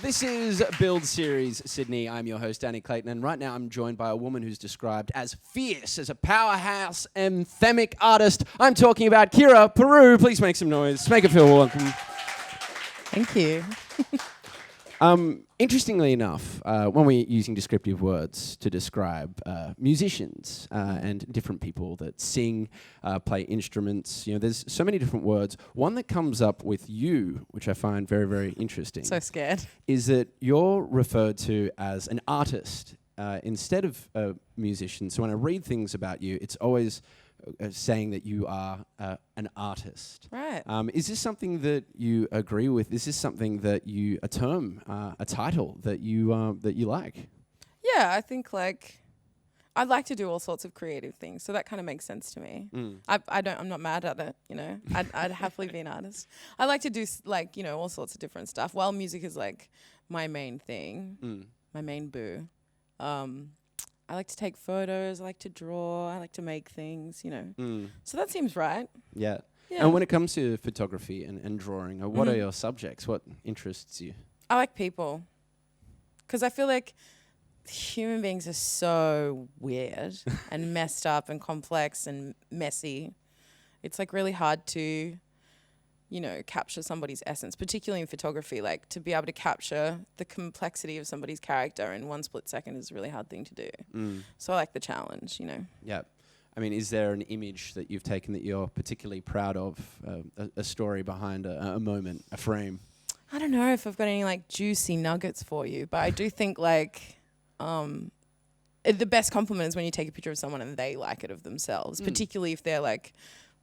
This is Build Series Sydney. I'm your host, Danny Clayton, and right now I'm joined by a woman who's described as fierce, as a powerhouse, anthemic artist. I'm talking about Kira Puru. Please make some noise. Make her feel welcome. Thank you. Interestingly enough, when we're using descriptive words to describe musicians and different people that sing, play instruments, there's so many different words. One that comes up with you, which I find very, very interesting, So scared. is that you're referred to as an artist instead of a musician. So when I read things about you, it's always saying that you are an artist. Right. Is this something that you agree with? Is this something that a title that you like? Yeah, I think I'd like to do all sorts of creative things, so that kind of makes sense to me. I'm not mad at it, I'd happily be an artist. I like to do all sorts of different stuff. While music is my main thing, my main boo. I like to take photos, I like to draw, I like to make things, So that seems right. Yeah. Yeah. And when it comes to photography and drawing, what are your subjects? What interests you? I like people. Because I feel like human beings are so weird and messed up and complex and messy. It's really hard to, capture somebody's essence, particularly in photography. To be able to capture the complexity of somebody's character in 1 split second is a really hard thing to do. So I like the challenge, Yeah. I mean, is there an image that you've taken that you're particularly proud of, a story behind a moment, a frame? I don't know if I've got any juicy nuggets for you, but I do think the best compliment is when you take a picture of someone and they like it of themselves, particularly if they're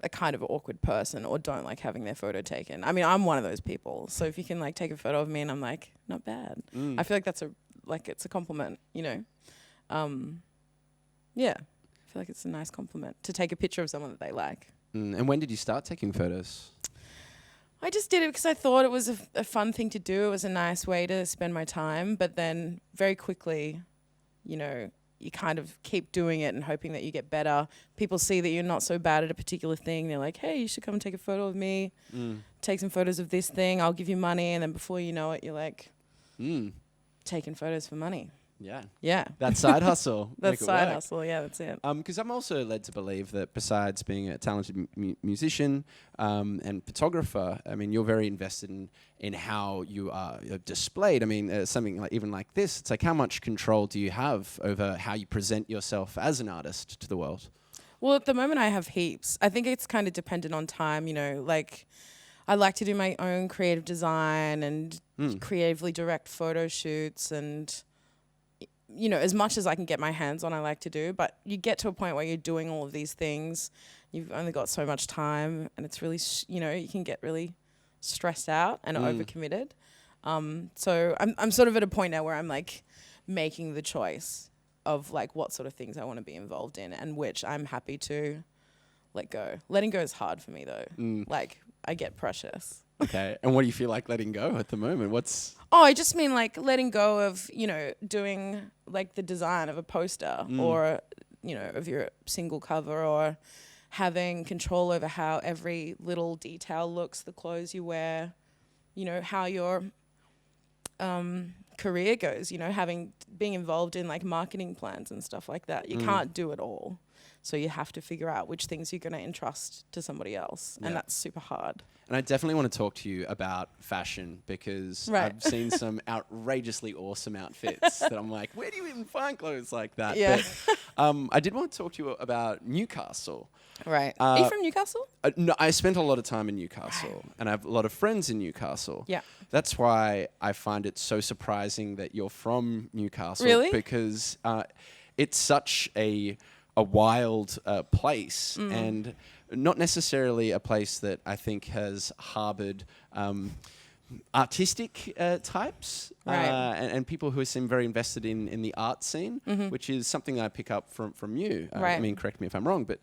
a kind of awkward person or don't like having their photo taken. I mean, I'm one of those people. So if you can take a photo of me and I'm not bad. I feel like that's it's a compliment, Yeah. I feel like it's a nice compliment to take a picture of someone that they like. And when did you start taking photos? I just did it because I thought it was a fun thing to do. It was a nice way to spend my time. But then very quickly, you kind of keep doing it and hoping that you get better. People see that you're not so bad at a particular thing. They're like, hey, you should come and take a photo of me. Take some photos of this thing. I'll give you money. And then before you know it, you're taking photos for money. Yeah. Yeah. That side hustle. That's side hustle. Yeah, that's it. Because I'm also led to believe that besides being a talented musician and photographer, I mean, you're very invested in how you are displayed. I mean, something even like this, it's how much control do you have over how you present yourself as an artist to the world? Well, at the moment I have heaps. I think it's kind of dependent on time, I like to do my own creative design and creatively direct photo shoots and as much as I can get my hands on, I like to do. But you get to a point where you're doing all of these things, you've only got so much time, and it's really, you can get really stressed out and overcommitted. So I'm sort of at a point now where I'm making the choice of what sort of things I want to be involved in and which I'm happy to let go. Letting go is hard for me though. I get precious. Okay. And what do you feel like letting go at the moment? Oh, I just mean letting go of, doing the design of a poster or, of your single cover or having control over how every little detail looks, the clothes you wear, how your career goes, being involved in marketing plans and stuff like that. You can't do it all. So you have to figure out which things you're going to entrust to somebody else. And that's super hard. And I definitely want to talk to you about fashion because I've seen some outrageously awesome outfits that I'm like, where do you even find clothes like that? Yeah. But I did want to talk to you about Newcastle. Right. Are you from Newcastle? No, I spent a lot of time in Newcastle and I have a lot of friends in Newcastle. Yeah. That's why I find it so surprising that you're from Newcastle. Really? Because it's such a wild place and not necessarily a place that I think has harbored artistic types and people who seem very invested in the art scene, which is something I pick up from you. I mean, correct me if I'm wrong, but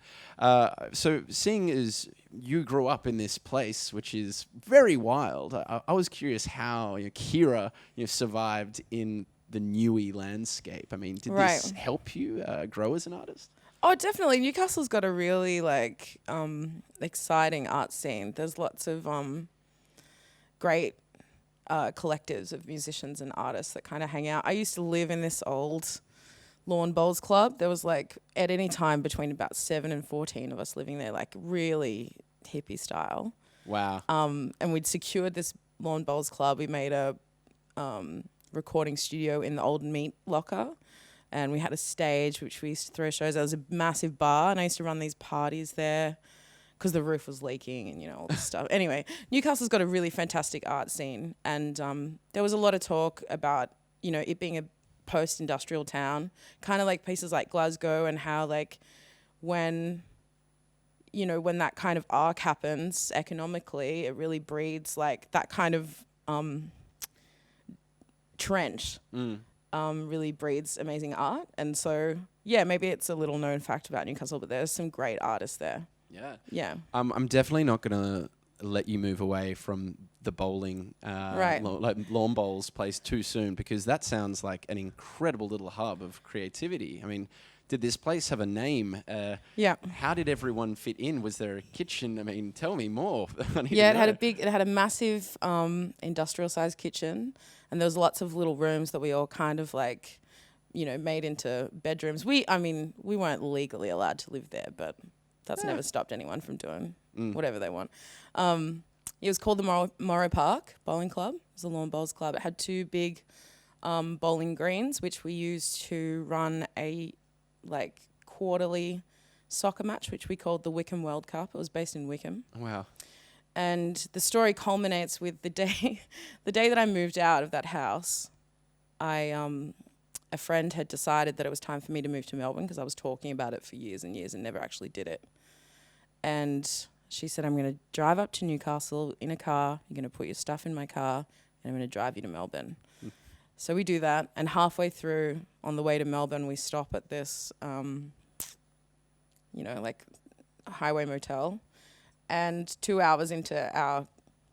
so seeing as you grew up in this place, which is very wild, I was curious how Kira survived in the newy landscape. I mean, did this help you grow as an artist? Oh, definitely. Newcastle's got a really exciting art scene. There's lots of great collectives of musicians and artists that kind of hang out. I used to live in this old lawn bowls club. There was like at any time between about 7 and 14 of us living there, like really hippie style. Wow. And we'd secured this lawn bowls club. We made a recording studio in the old meat locker, and we had a stage which we used to throw shows. There was a massive bar, and I used to run these parties there because the roof was leaking and, you know, all this stuff. Anyway, Newcastle's got a really fantastic art scene, and there was a lot of talk about, you know, it being a post-industrial town, kind of like places like Glasgow, and how like when that kind of arc happens economically, it really breeds like that kind of trench really breeds amazing art. And so, yeah, maybe it's a little known fact about Newcastle, but there's some great artists there. Yeah. Yeah. I'm definitely not going to let you move away from the bowling, like lawn bowls place too soon, because that sounds like an incredible little hub of creativity. I mean, did this place have a name? Yeah. How did everyone fit in? Was there a kitchen? I mean, tell me more. Yeah, it had a massive industrial sized kitchen, and there was lots of little rooms that we all kind of like, you know, made into bedrooms. We weren't legally allowed to live there, but that's never stopped anyone from doing whatever they want. It was called the Morrow Park Bowling Club. It was a lawn bowls club. It had 2 big bowling greens, which we used to run a like quarterly soccer match, which we called the Wickham World Cup. It was based in Wickham. Wow. And the story culminates with the day that I moved out of that house. A friend had decided that it was time for me to move to Melbourne because I was talking about it for years and years and never actually did it. And she said, I'm going to drive up to Newcastle in a car. You're going to put your stuff in my car, and I'm going to drive you to Melbourne. So we do that, and halfway through, on the way to Melbourne, we stop at this, like highway motel. And 2 hours into our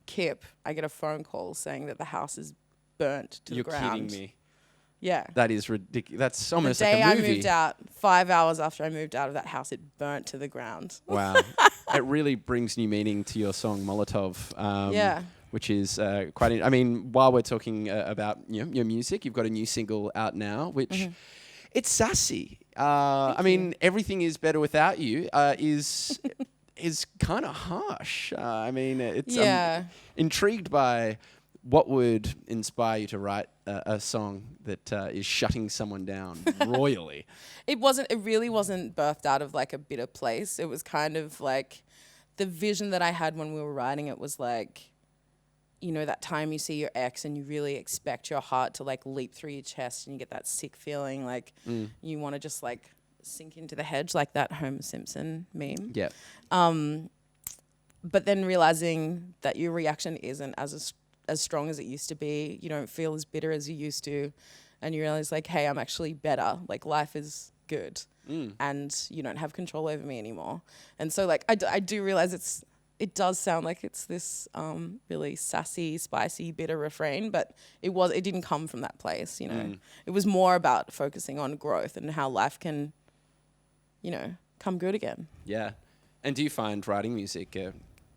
kip, I get a phone call saying that the house is burnt to the ground. You're kidding me. Yeah. That is ridiculous. That's almost like a movie. The day I moved out, 5 hours after I moved out of that house, it burnt to the ground. Wow. It really brings new meaning to your song Molotov. Yeah. Which is quite... I mean, while we're talking about your music, you've got a new single out now, which it's sassy. I mean, Everything Is Better Without You is kind of harsh. I mean, it's intrigued by what would inspire you to write a song that is shutting someone down royally. It really wasn't birthed out of like a bitter place. It was kind of like the vision that I had when we were writing it was like, you know, that time you see your ex and you really expect your heart to like leap through your chest and you get that sick feeling like you want to just like sink into the hedge, like that Homer Simpson meme. Yeah. But then realizing that your reaction isn't as strong as it used to be, you don't feel as bitter as you used to, and you realize like, hey, I'm actually better. Like life is good, and you don't have control over me anymore. And so like I do realize it does sound like it's this really sassy, spicy, bitter refrain, but it didn't come from that place, you know. It was more about focusing on growth and how life can, you know, come good again. Yeah. And do you find writing music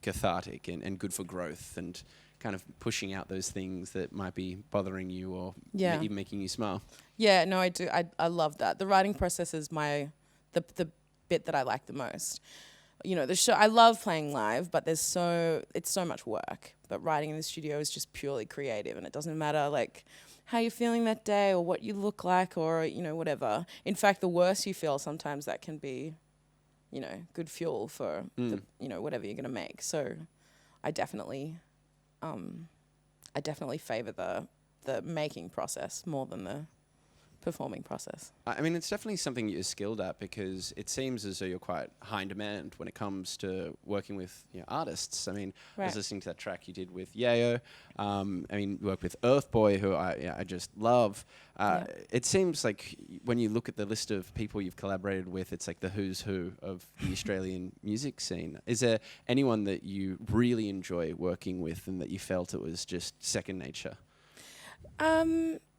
cathartic and good for growth and kind of pushing out those things that might be bothering you or even making you smile? Yeah, no, I do. I love that. The writing process is the bit that I like the most. You know, the show, I love playing live, but it's so much work. But writing in the studio is just purely creative, and it doesn't matter like how you're feeling that day or what you look like or, you know, whatever. In fact, the worse you feel, sometimes that can be, you know, good fuel for the, you know, whatever you're gonna make. So I definitely favor the making process more than the performing process. I mean, it's definitely something you're skilled at because it seems as though you're quite high in demand when it comes to working with artists. I mean, I was listening to that track you did with Yayo. I mean, you work with Earth Boy, who I just love. It seems like when you look at the list of people you've collaborated with, it's like the who's who of the Australian music scene. Is there anyone that you really enjoy working with and that you felt it was just second nature?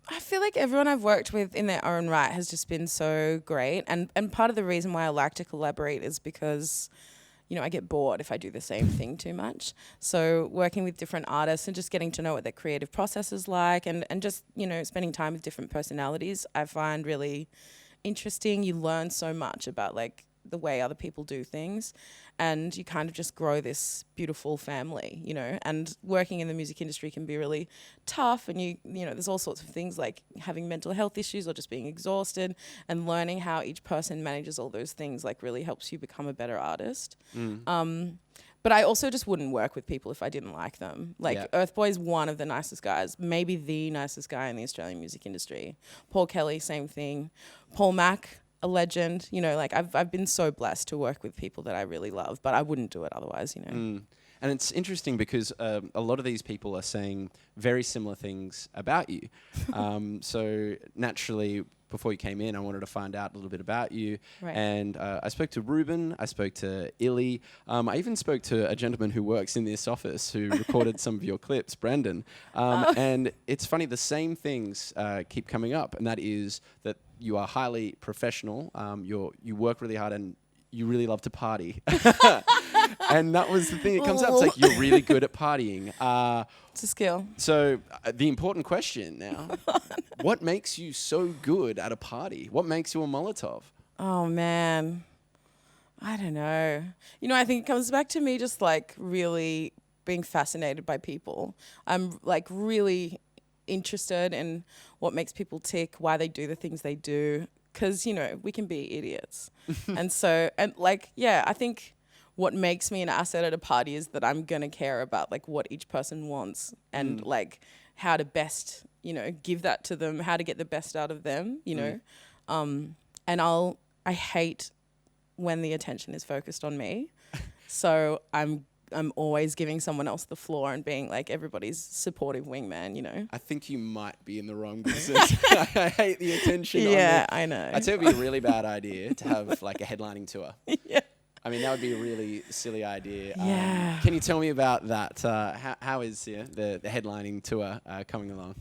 I feel like everyone I've worked with in their own right has just been so great. And part of the reason why I like to collaborate is because, I get bored if I do the same thing too much. So working with different artists and just getting to know what their creative process is like, and just, spending time with different personalities, I find really interesting. You learn so much about like the way other people do things, and you kind of just grow this beautiful family, and working in the music industry can be really tough, and there's all sorts of things like having mental health issues or just being exhausted, and learning how each person manages all those things like really helps you become a better artist. But I also just wouldn't work with people if I didn't like them. Like Earth Boy's one of the nicest guys, maybe the nicest guy in the Australian music industry. Paul Kelly, same thing. Paul Mac, a legend. I've been so blessed to work with people that I really love, but I wouldn't do it otherwise. And it's interesting because a lot of these people are saying very similar things about you. So naturally, before you came in, I wanted to find out a little bit about you. Right. And I spoke to Ruben, I spoke to Illy. I even spoke to a gentleman who works in this office who recorded some of your clips, Brendan. And it's funny, the same things keep coming up, and that is that you are highly professional, you work really hard, and you really love to party. And that was the thing that comes up. It's like, you're really good at partying. It's a skill. So the important question now, what makes you so good at a party? What makes you a Molotov? Oh, man. I don't know. I think it comes back to me just like really being fascinated by people. I'm like really interested in what makes people tick, why they do the things they do. Because, we can be idiots. I think what makes me an asset at a party is that I'm going to care about like what each person wants and like how to best, give that to them, how to get the best out of them, and I hate when the attention is focused on me. So I'm always giving someone else the floor and being like everybody's supportive wingman, I think you might be in the wrong business. I hate the attention. Yeah, I know. I'd say it would be a really bad idea to have like a headlining tour. Yeah. I mean, that would be a really silly idea. Yeah. Can you tell me about that? How is the headlining tour coming along?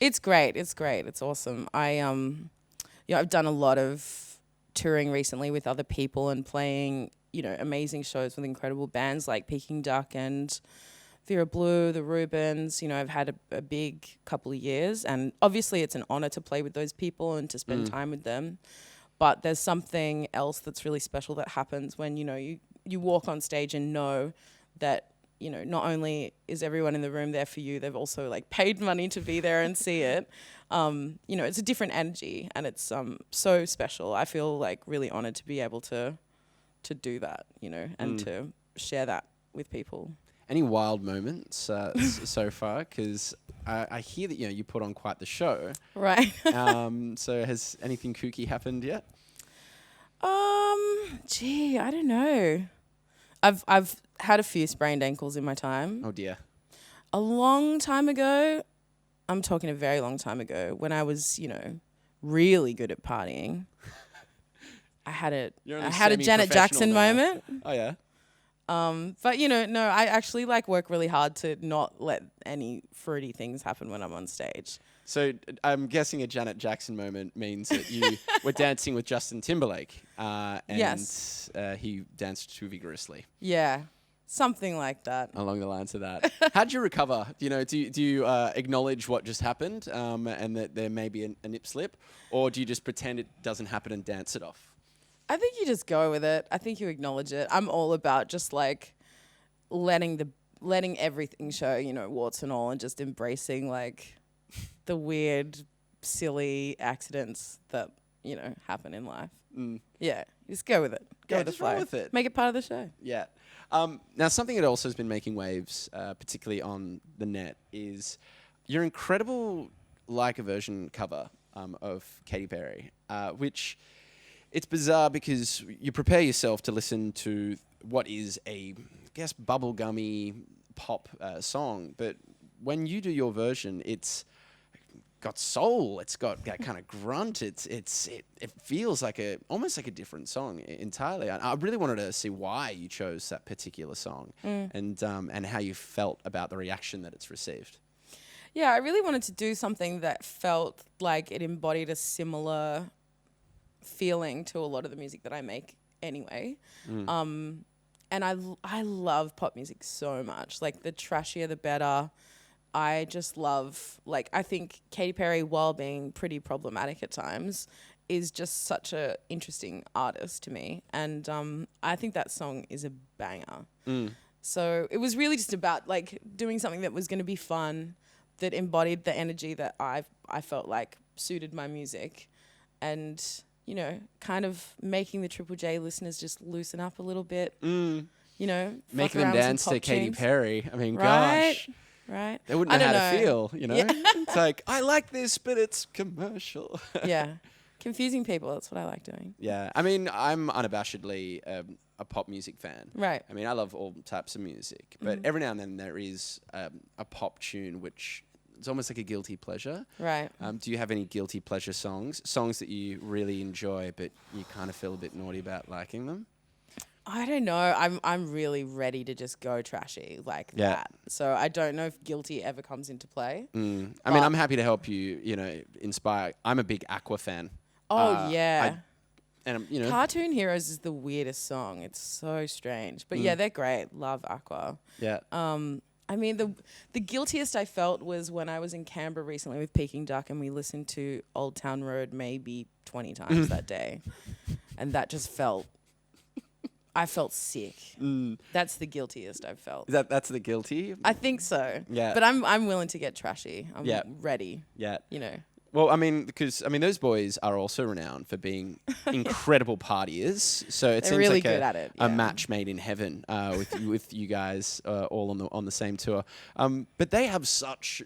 It's great. It's awesome. I've done a lot of touring recently with other people and playing, amazing shows with incredible bands like Peking Duck and Vera Blue, the Rubens. I've had a big couple of years, and obviously it's an honor to play with those people and to spend time with them. But there's something else that's really special that happens when, you walk on stage and know that, not only is everyone in the room there for you, they've also like paid money to be there and see it. It's a different energy, and it's so special. I feel like really honored to be able to do that, and to share that with people. Any wild moments so far? Because I hear that you put on quite the show. Right. So has anything kooky happened yet? I don't know. I've had a few sprained ankles in my time. Oh dear. A long time ago, I'm talking a very long time ago, when I was really good at partying. I had a Janet Jackson moment. Oh yeah. But no, I actually like work really hard to not let any fruity things happen when I'm on stage. So I'm guessing a Janet Jackson moment means that you were dancing with Justin Timberlake, and yes. He danced too vigorously. Yeah, something like that. Along the lines of that. How'd you recover? Do you acknowledge what just happened, and that there may be a nip slip, or do you just pretend it doesn't happen and dance it off? I think you just go with it. I think you acknowledge it. I'm all about just like letting everything show, warts and all, and just embracing like the weird, silly accidents that, happen in life. Yeah, just go with it. Go with the flow. Roll with it. Make it part of the show. Yeah. Now, something that also has been making waves, particularly on the net, is your incredible like a version cover of Katy Perry, which... It's bizarre because you prepare yourself to listen to what is a, I guess, bubblegummy pop song, but when you do your version, it's got soul. It's got that kind of grunt. It feels like almost like a different song entirely. I really wanted to see why you chose that particular song and how you felt about the reaction that it's received. Yeah, I really wanted to do something that felt like it embodied a similar feeling to a lot of the music that I make anyway. And I love pop music so much. Like, the trashier, the better. I just love, like, I think Katy Perry, while being pretty problematic at times, is just such a interesting artist to me. And I think that song is a banger. So it was really just about, like, doing something that was going to be fun, that embodied the energy that I felt like suited my music. And, you know, kind of making the Triple J listeners just loosen up a little bit. You know, making them dance to Katy Perry. I mean, right? gosh. Right. They wouldn't know how to feel, you know? Yeah. It's like, I like this, but it's commercial. Yeah. Confusing people, that's what I like doing. Yeah. I mean, I'm unabashedly a pop music fan. Right. I mean, I love all types of music, but every now and then there is a pop tune which it's almost like a guilty pleasure. Right. Do you have any guilty pleasure songs that you really enjoy, but you kind of feel a bit naughty about liking them? I don't know. I'm really ready to just go trashy like that. So I don't know if guilty ever comes into play. I mean, I'm happy to help you, you know, inspire. I'm a big Aqua fan. Oh, yeah. And you know, Cartoon Heroes is the weirdest song. It's so strange. But yeah, they're great. Love Aqua. Yeah. I mean, the guiltiest I felt was when I was in Canberra recently with Peking Duck and we listened to Old Town Road maybe 20 times that day. And that just felt... I felt sick. That's the guiltiest I've felt. That's the guilty? I think so. Yeah. But I'm willing to get trashy. I'm ready. Yeah. You know. Well, I mean, because those boys are also renowned for being incredible partiers. So it They're seems really like good at it, a match made in heaven with you guys all on the same tour. But they have such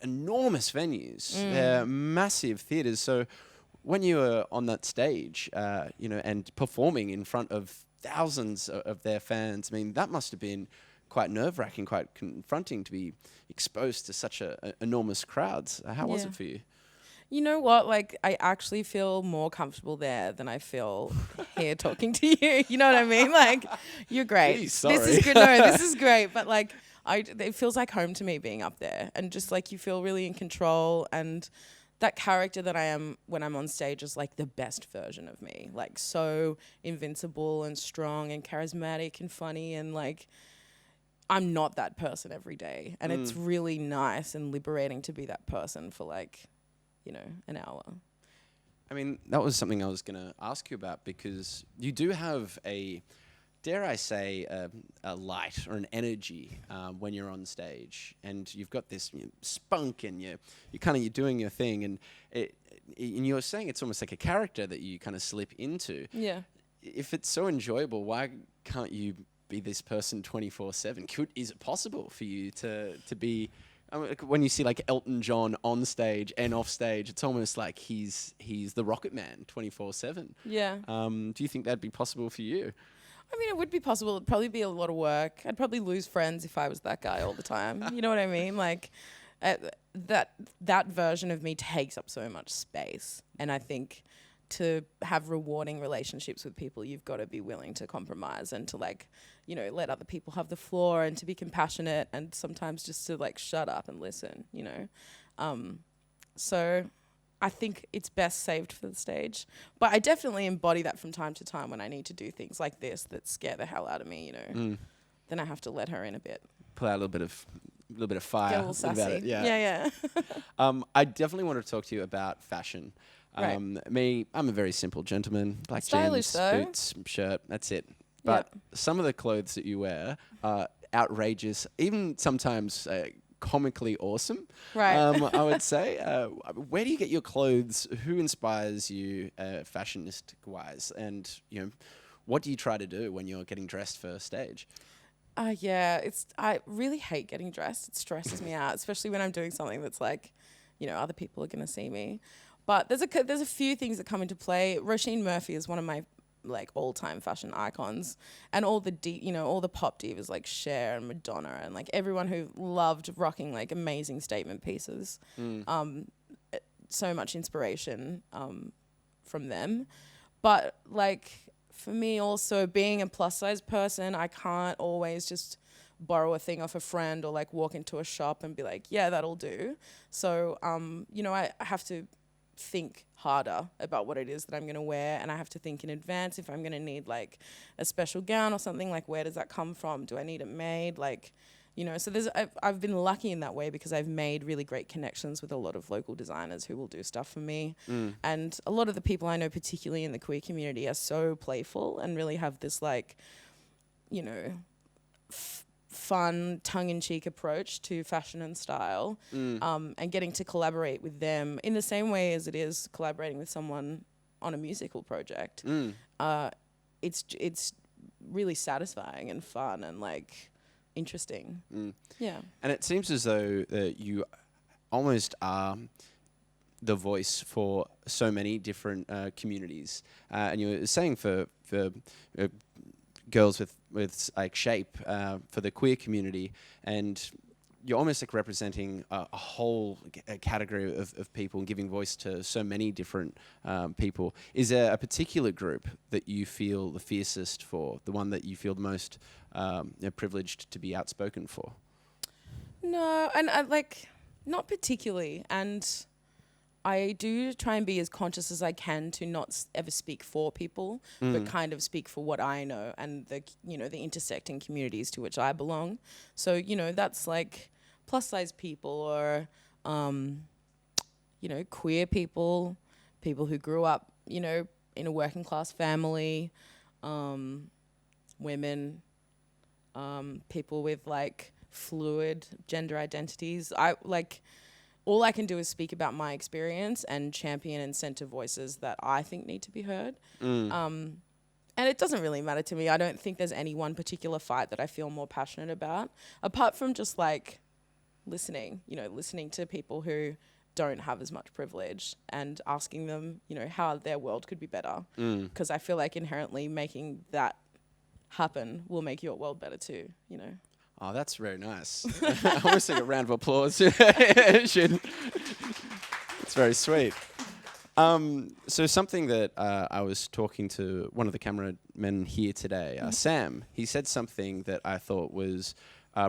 enormous venues. They're massive theaters. So when you were on that stage, you know, and performing in front of thousands of their fans, I mean, that must have been quite nerve-wracking, quite confronting to be exposed to such enormous crowds. How was it for you? You know what? Like, I actually feel more comfortable there than I feel here talking to you. You know what I mean? Like, you're great. Gee, sorry. This is good. No, this is great. But like, it feels like home to me being up there, and just like you feel really in control. And that character that I am when I'm on stage is like the best version of me. Like, so invincible and strong and charismatic and funny, and like, I'm not that person every day. And it's really nice and liberating to be that person for like, you know, an hour. I mean, that was something I was going to ask you about, because you do have a, dare I say, a light or an energy when you're on stage, and you've got this spunk, and you're doing your thing, and you're saying it's almost like a character that you kind of slip into. Yeah. If it's so enjoyable, why can't you be this person 24/7? Is it possible for you to be? I mean, when you see like Elton John on stage and off stage, it's almost like he's the Rocket Man 24/7. Yeah. Do you think that'd be possible for you? I mean, it would be possible. It'd probably be a lot of work. I'd probably lose friends if I was that guy all the time. You know what I mean? Like, that version of me takes up so much space. And I think to have rewarding relationships with people, you've got to be willing to compromise and to, like, you know, let other people have the floor, and to be compassionate, and sometimes just to like shut up and listen, you know. So I think it's best saved for the stage. But I definitely embody that from time to time when I need to do things like this that scare the hell out of me, you know. Then I have to let her in a bit. Pull out a little bit of fire. Get a little sassy. About it. Yeah. I definitely want to talk to you about fashion. Right. I'm a very simple gentleman. Black Stylish, jeans, though. boots, shirt, that's it. But some of the clothes that you wear are outrageous, even sometimes comically awesome. Right. I would say. Where do you get your clothes? Who inspires you, fashionistic-wise? And, you know, what do you try to do when you're getting dressed for stage? I really hate getting dressed. It stresses me out, especially when I'm doing something that's like, you know, other people are going to see me. But there's a few things that come into play. Roisin Murphy is one of my like all-time fashion icons, and all the pop divas like Cher and Madonna, and like everyone who loved rocking like amazing statement pieces. So much inspiration from them. But like for me also, being a plus size person, I can't always just borrow a thing off a friend or like walk into a shop and be like, yeah, that'll do. So you know, I have to think harder about what it is that I'm going to wear, and I have to think in advance if I'm going to need like a special gown or something, like where does that come from? Do I need it made? Like, you know, so I've been lucky in that way because I've made really great connections with a lot of local designers who will do stuff for me. And a lot of the people I know, particularly in the queer community, are so playful and really have this like, you know, fun, tongue-in-cheek approach to fashion and style, and getting to collaborate with them in the same way as it is collaborating with someone on a musical project. It's really satisfying and fun and like interesting. Yeah. And it seems as though you almost are the voice for so many different communities. And you were saying for girls with like shape for the queer community, and you're almost like representing a whole category of people and giving voice to so many different people. Is there a particular group that you feel the fiercest for, the one that you feel the most privileged to be outspoken for? No, and I like, not particularly. And I do try and be as conscious as I can to not ever speak for people, but kind of speak for what I know and the, you know, the intersecting communities to which I belong. So, you know, that's like plus size people or, you know, queer people, people who grew up, you know, in a working class family, women, people with like fluid gender identities. All I can do is speak about my experience and champion and center voices that I think need to be heard. And it doesn't really matter to me. I don't think there's any one particular fight that I feel more passionate about, apart from just like listening to people who don't have as much privilege and asking them, you know, how their world could be better. Because I feel like inherently making that happen will make your world better too, you know. Oh, that's very nice. I want to sing a round of applause. It's very sweet. So something that I was talking to one of the cameramen here today, Sam, he said something that I thought was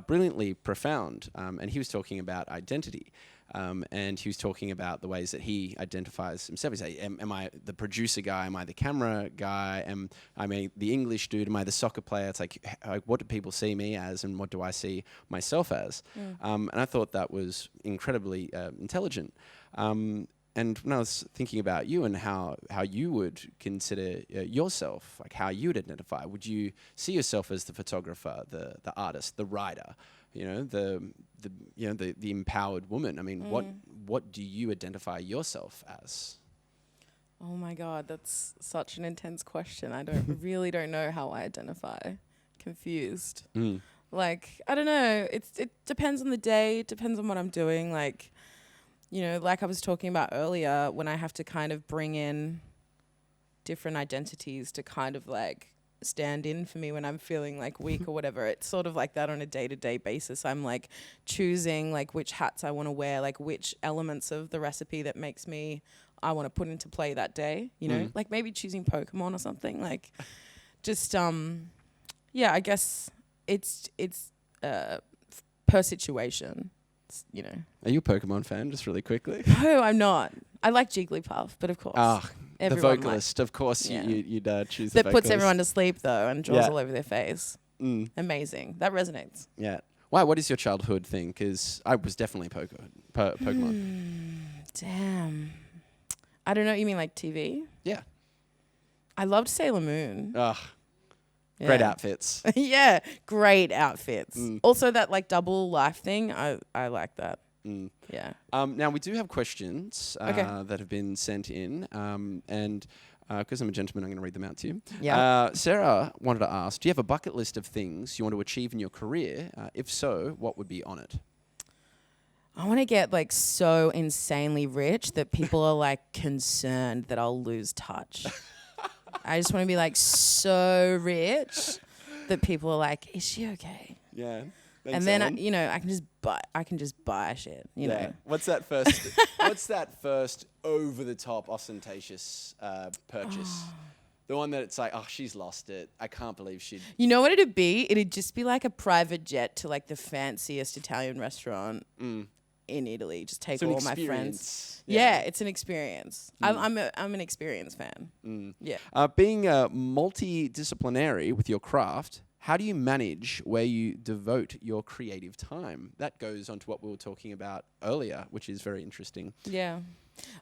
brilliantly profound, and he was talking about identity. And he was talking about the ways that he identifies himself. He's like, am I the producer guy? Am I the camera guy? Am I the English dude? Am I the soccer player? It's like what do people see me as, and what do I see myself as? And I thought that was incredibly intelligent. And when I was thinking about you and how you would consider yourself, like how you would identify, would you see yourself as the photographer, the artist, the writer? You know, the empowered woman. I mean, what do you identify yourself as? Oh my God, that's such an intense question. I really don't know how I identify. Confused. Like, I don't know. It depends on the day. It depends on what I'm doing. Like, you know, like I was talking about earlier, when I have to kind of bring in different identities to kind of like stand in for me when I'm feeling like weak or whatever. It's sort of like that on a day-to-day basis. I'm like choosing like which hats I want to wear, like which elements of the recipe that makes me I want to put into play that day, you know, like maybe choosing Pokemon or something, like just yeah, I guess it's per situation, you know. Are you a Pokemon fan, just really quickly? No, I'm not. I like Jigglypuff, but of course. The vocalist, of course, yeah. you'd choose the that vocalist. puts everyone to sleep, though, and draws all over their face. Amazing. That resonates. Yeah. Why? What is your childhood thing? Because I was definitely Pokemon. Damn. I don't know. You mean like TV? Yeah. I loved Sailor Moon. Ugh. Yeah. Great outfits. Yeah, great outfits. Also, that like double life thing, I like that. Yeah. Now, we do have questions that have been sent in, and because I'm a gentleman, I'm going to read them out to you. Yeah. Sarah wanted to ask, do you have a bucket list of things you want to achieve in your career? If so, what would be on it? I want to get like so insanely rich that people are like concerned that I'll lose touch. I just want to be like so rich that people are like, is she okay? Yeah. And then I can just buy shit, you know. What's that first over the top ostentatious purchase? The one that it's like, oh, she's lost it. I can't believe she'd. You know what it'd be? It'd just be like a private jet to like the fanciest Italian restaurant. in Italy. Just take all my friends. Yeah, it's an experience. I'm an experience fan. Yeah. Being multidisciplinary with your craft, how do you manage where you devote your creative time? That goes on to what we were talking about earlier, which is very interesting. Yeah.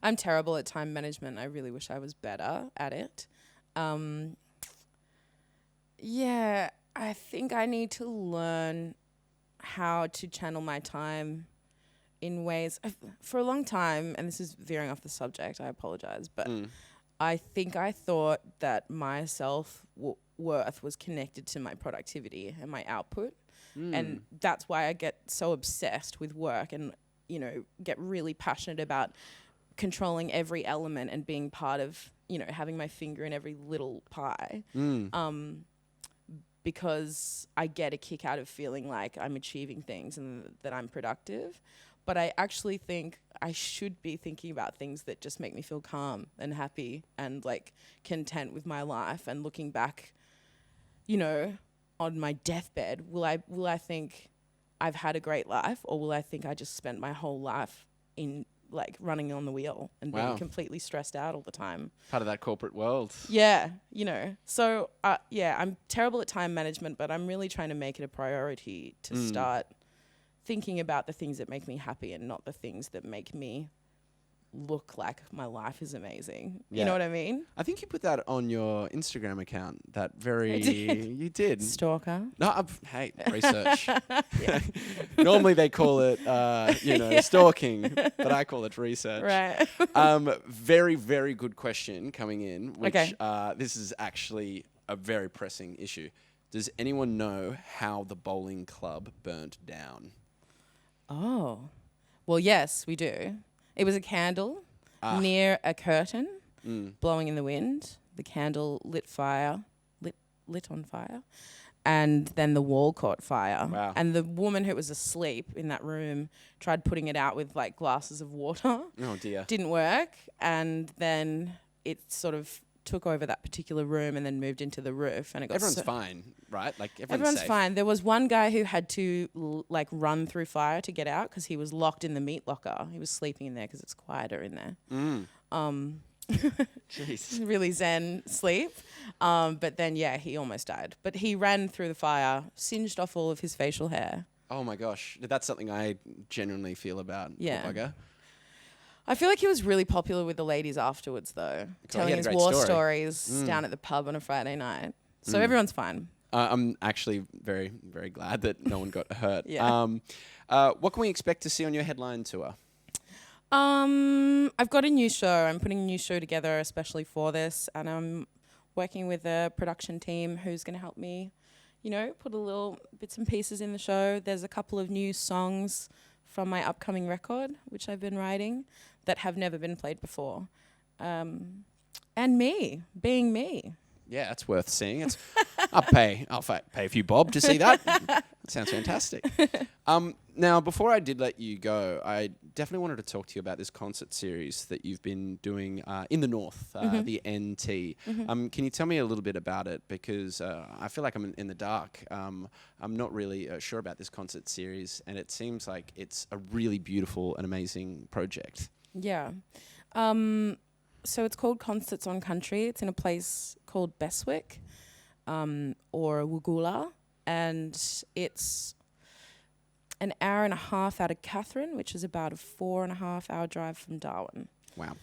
I'm terrible at time management. I really wish I was better at it. Yeah, I think I need to learn how to channel my time in ways. For a long time, and this is veering off the subject, I apologize, but I think I thought that my self-worth was connected to my productivity and my output. And that's why I get so obsessed with work and, you know, get really passionate about controlling every element and being part of, you know, having my finger in every little pie. Because I get a kick out of feeling like I'm achieving things and that I'm productive. But I actually think I should be thinking about things that just make me feel calm and happy and like content with my life. And looking back, you know, on my deathbed, will I think I've had a great life, or will I think I just spent my whole life in like running on the wheel and being completely stressed out all the time? Part of that corporate world. Yeah, you know. So, I'm terrible at time management, but I'm really trying to make it a priority to start thinking about the things that make me happy and not the things that make me look like my life is amazing. Yeah. You know what I mean? I think you put that on your Instagram account. That very... You did. Stalker. No, hey, research. Normally they call it, stalking, but I call it research. Right. Very, very good question coming in, which this is actually a very pressing issue. Does anyone know how the bowling club burnt down? Oh. Well, yes, we do. It was a candle near a curtain blowing in the wind. The candle lit on fire. And then the wall caught fire. Wow. And the woman who was asleep in that room tried putting it out with like glasses of water. Oh dear. Didn't work. And then it sort of took over that particular room and then moved into the roof. And it got everyone's fine, right? Like everyone's safe. fine. There was one guy who had to run through fire to get out because he was locked in the meat locker. He was sleeping in there because it's quieter in there. Jeez. Really zen sleep. But then, he almost died. But he ran through the fire, singed off all of his facial hair. Oh my gosh. That's something I genuinely feel about. Yeah. Poor bugger. I feel like he was really popular with the ladies afterwards, though, telling his war stories down at the pub on a Friday night. So everyone's fine. I'm actually very, very glad that no one got hurt. Yeah. What can we expect to see on your headline tour? I've got a new show. I'm putting a new show together especially for this, and I'm working with a production team who's going to help me, you know, put a little bits and pieces in the show. There's a couple of new songs from my upcoming record, which I've been writing, that have never been played before. And me, being me. Yeah, that's worth seeing. I'll pay a few bob to see that. Sounds fantastic. Now, before I did let you go, I definitely wanted to talk to you about this concert series that you've been doing in the North, the NT. Can you tell me a little bit about it? Because I feel like I'm in the dark. I'm not really sure about this concert series, and it seems like it's a really beautiful and amazing project. Yeah. So it's called Concerts on Country. It's in a place called Beswick, or Wugula, and it's an hour and a half out of Catherine, which is about a 4.5 hour drive from Darwin. Wow.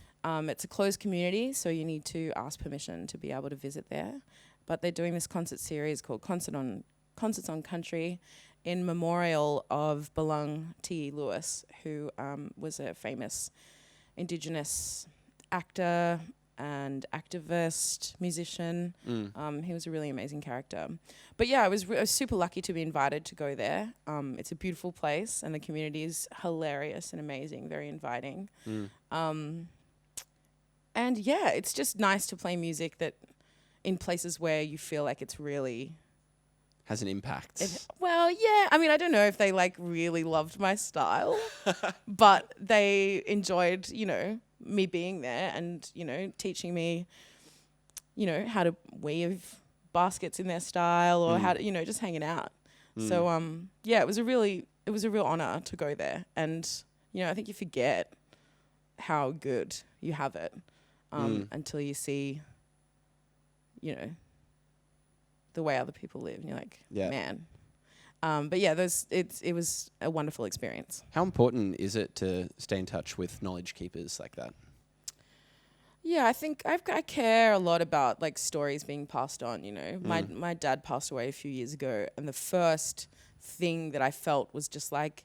It's a closed community, so you need to ask permission to be able to visit there. But they're doing this concert series called Concerts on Country in memorial of Belung T. Lewis, who was a famous Indigenous actor and activist, musician. He was a really amazing character. But yeah, I was super lucky to be invited to go there. It's a beautiful place, and the community is hilarious and amazing, very inviting. And yeah, it's just nice to play music that in places where you feel like it's really... has an impact. Well, yeah. I mean, I don't know if they really loved my style, but they enjoyed, me being there and, teaching me, how to weave baskets in their style or how to, just hanging out. So, it was a real honor to go there and you know, I think you forget how good you have it until you see, you know, the way other people live. And you're like, man. But yeah, it was a wonderful experience. How important is it to stay in touch with knowledge keepers like that? Yeah, I think I care a lot about like stories being passed on, you know. My dad passed away a few years ago, and the first thing that I felt was just like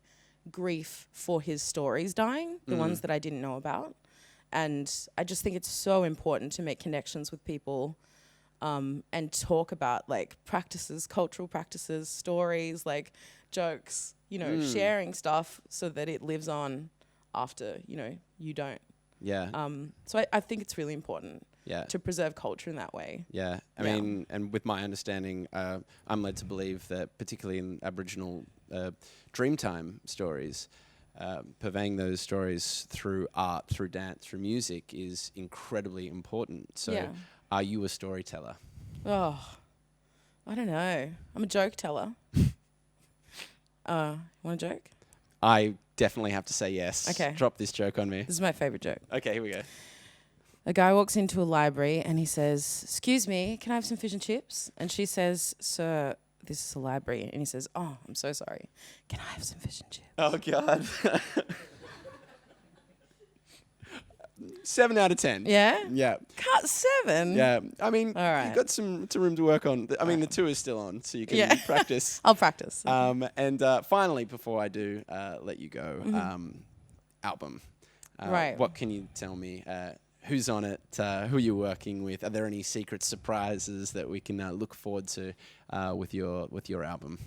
grief for his stories dying, the ones that I didn't know about. And I just think it's so important to make connections with people and talk about like practices, cultural practices, stories, like jokes, you know, sharing stuff so that it lives on after, you know, you don't. Yeah. So I think it's really important to preserve culture in that way. Yeah. I mean, and with my understanding, I'm led to believe that particularly in Aboriginal Dreamtime stories, purveying those stories through art, through dance, through music is incredibly important. So are you a storyteller? Oh, I don't know. I'm a joke teller. Want a joke? I definitely have to say yes. Okay. Drop this joke on me. This is my favorite joke. Okay, here we go. A guy walks into a library and he says, "Excuse me, can I have some fish and chips?" And she says, "Sir, this is a library." And he says, "Oh, I'm so sorry. Can I have some fish and chips?" Oh, God. 7 out of 10. Yeah? Yeah. Cut 7? Yeah. I mean, all right. you've got some room to work on. I mean, the tour is still on, so you can practice. I'll practice. And finally, before I do let you go, album. Right. What can you tell me? Who's on it? Who you're working with? Are there any secret surprises that we can look forward to with your album?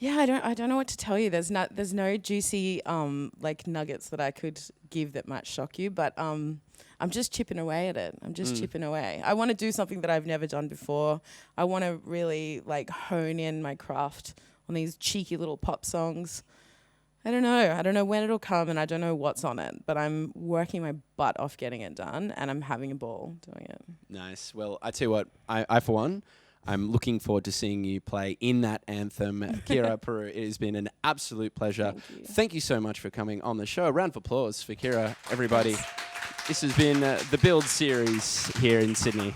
Yeah, I don't know what to tell you. There's no juicy like nuggets that I could give that might shock you, but I'm just chipping away at it. I'm just chipping away. I want to do something that I've never done before. I want to really like hone in my craft on these cheeky little pop songs. I don't know when it'll come, and I don't know what's on it, but I'm working my butt off getting it done, and I'm having a ball doing it. Nice. Well, I tell you what, I for one, I'm looking forward to seeing you play in that anthem. Kira Puru, it has been an absolute pleasure. Thank you so much for coming on the show. A round of applause for Kira, everybody. This has been the Build series here in Sydney.